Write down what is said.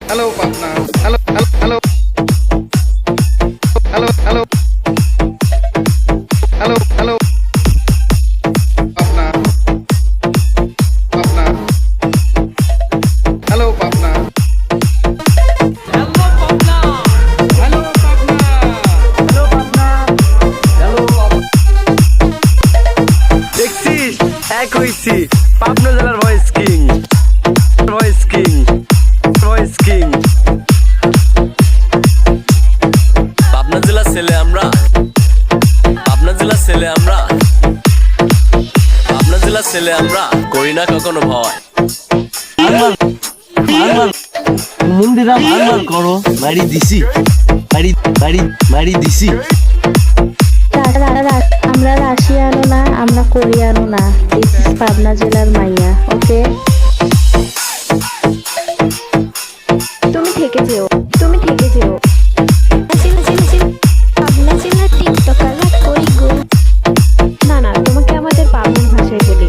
Hello Pabna, hello hello hello hello hello hello hello Pabna, Pabna, hello Pabna, hello Pabna, hello Pabna, hello Pabna. দেখছিস এক হইছি পাবনা জেলার voice king, voice king, voice king. Pabna জেলার ছেলে আমরা, পাবনা জেলার ছেলে আমরা, পাবনা জেলার ছেলে আমরা, করি না কখনো ভয়। মন্দিরা মারমার করো বাড়ি দিছি, বাড়ি বাড়ি বাড়ি দিছি। আমরা রাশিয়ানো না, আমরা কোরিয়ানো না। দিস ইজ পাবনা জেলার মাইয়া। ওকে, তুমি থেকে যেও, তুমি থেকে যেও। পাবনা জেলার টিকটকাররা কই গো? না না, তোমাকে আমাদের পাবনার ভাষায় বলি।